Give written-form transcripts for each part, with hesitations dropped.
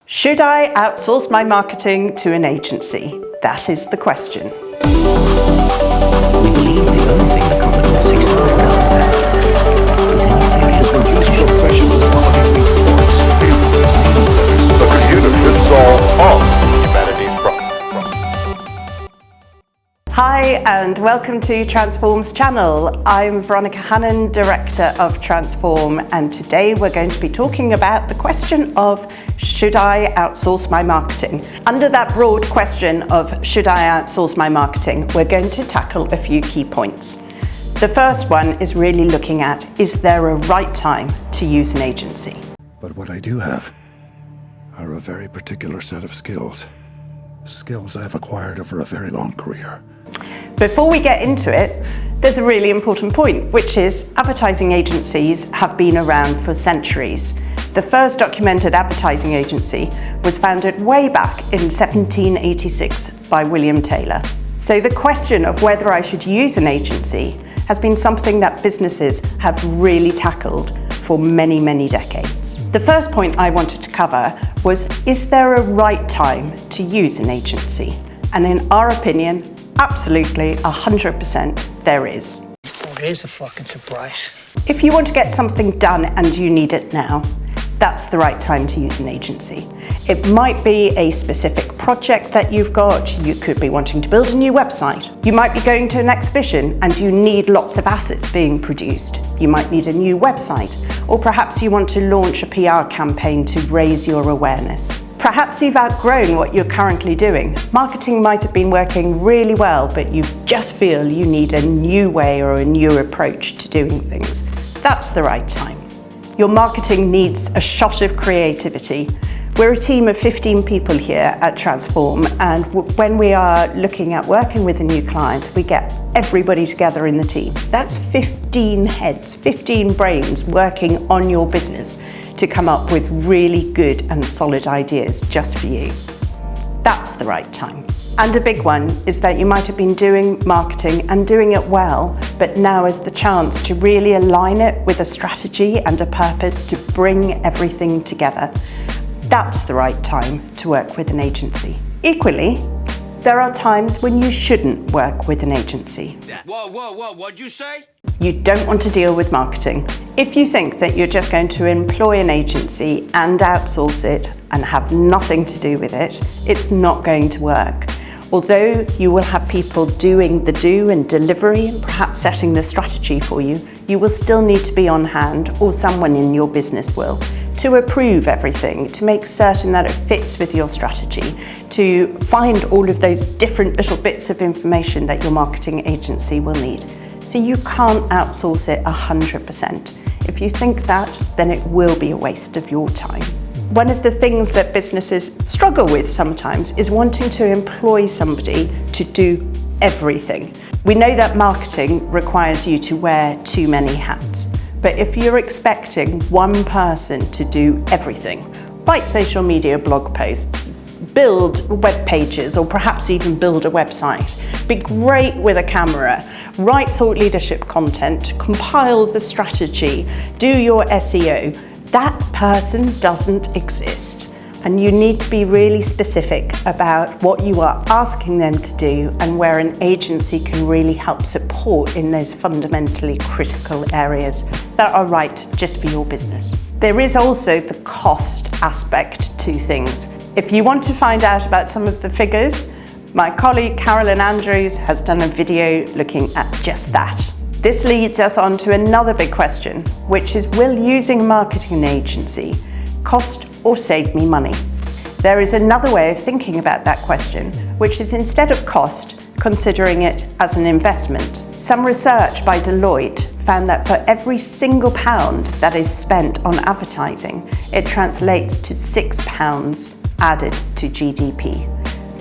Should I outsource my marketing to an agency? That is the question. We believe the only thing the Commodore 65 does that is any serious produce professional quality reports. The computer should solve all humanity's problems. Hi and welcome to Transform's channel. I'm Veronica Hannon, Director of Transform, and today we're going to be talking about the question of should I outsource my marketing? Under that broad question of should I outsource my marketing, we're going to tackle a few key points. The first one is really looking at, is there a right time to use an agency? But what I do have are a very particular set of skills. Skills I've acquired over a very long career. Before we get into it, there's a really important point, which is advertising agencies have been around for centuries. The first documented advertising agency was founded way back in 1786 by William Taylor. So the question of whether I should use an agency has been something that businesses have really tackled for many, many decades. The first point I wanted to cover was, is there a right time to use an agency? And in our opinion, absolutely 100% there is. Oh, there's a fucking surprise. If you want to get something done and you need it now, that's the right time to use an agency. It might be a specific project that you've got. You could be wanting to build a new website. You might be going to an exhibition and you need lots of assets being produced. You might need a new website, or perhaps you want to launch a PR campaign to raise your awareness. Perhaps you've outgrown what you're currently doing. Marketing might have been working really well, but you just feel you need a new way or a new approach to doing things. That's the right time. Your marketing needs a shot of creativity. We're a team of 15 people here at Transform, and when we are looking at working with a new client, we get everybody together in the team. That's 15 heads, 15 brains working on your business to come up with really good and solid ideas just for you. That's the right time. And a big one is that you might have been doing marketing and doing it well, but now is the chance to really align it with a strategy and a purpose to bring everything together. That's the right time to work with an agency. Equally, there are times when you shouldn't work with an agency. Whoa, what'd you say? You don't want to deal with marketing. If you think that you're just going to employ an agency and outsource it and have nothing to do with it, it's not going to work. Although you will have people doing the do and delivery and perhaps setting the strategy for you, you will still need to be on hand, or someone in your business will, to approve everything, to make certain that it fits with your strategy, to find all of those different little bits of information that your marketing agency will need. So you can't outsource it 100%. If you think that, then it will be a waste of your time. One of the things that businesses struggle with sometimes is wanting to employ somebody to do everything. We know that marketing requires you to wear too many hats, but if you're expecting one person to do everything, write social media blog posts, build web pages, or perhaps even build a website, be great with a camera, write thought leadership content, compile the strategy, do your SEO, that person doesn't exist. And you need to be really specific about what you are asking them to do and where an agency can really help support in those fundamentally critical areas that are right just for your business. There is also the cost aspect to things. If you want to find out about some of the figures, my colleague Carolyn Andrews has done a video looking at just that. This leads us on to another big question, which is, will using a marketing agency cost or save me money? There is another way of thinking about that question, which is, instead of cost, considering it as an investment. Some research by Deloitte found that for every single pound that is spent on advertising, it translates to £6 added to GDP.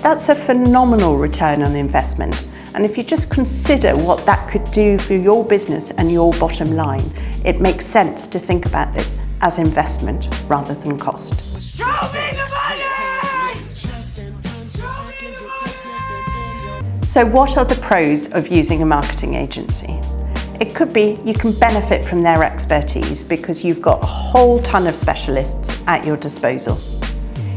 That's a phenomenal return on investment. And if you just consider what that could do for your business and your bottom line, it makes sense to think about this as investment rather than cost. Show me the money! So what are the pros of using a marketing agency? It could be you can benefit from their expertise because you've got a whole ton of specialists at your disposal.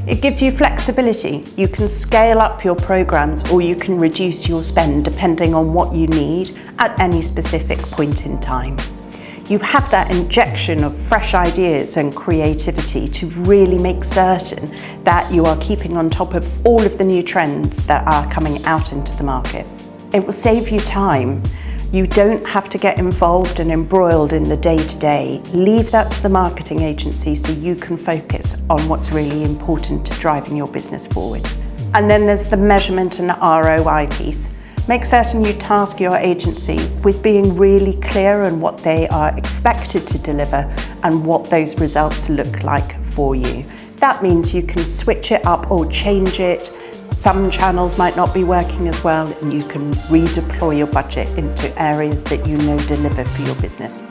It gives you flexibility. You can scale up your programs or you can reduce your spend depending on what you need at any specific point in time. You have that injection of fresh ideas and creativity to really make certain that you are keeping on top of all of the new trends that are coming out into the market. It will save you time. You don't have to get involved and embroiled in the day-to-day. Leave that to the marketing agency so you can focus on what's really important to driving your business forward. And then there's the measurement and ROI piece. Make certain you task your agency with being really clear on what they are expected to deliver and what those results look like for you. That means you can switch it up or change it. Some channels might not be working as well, and you can redeploy your budget into areas that you know deliver for your business.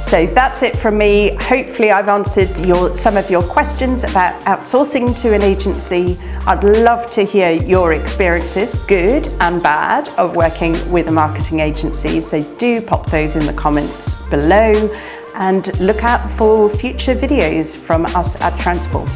So that's it from me. Hopefully I've answered some of your questions about outsourcing to an agency. I'd love to hear your experiences, good and bad, of working with a marketing agency. So do pop those in the comments below and look out for future videos from us at Transform.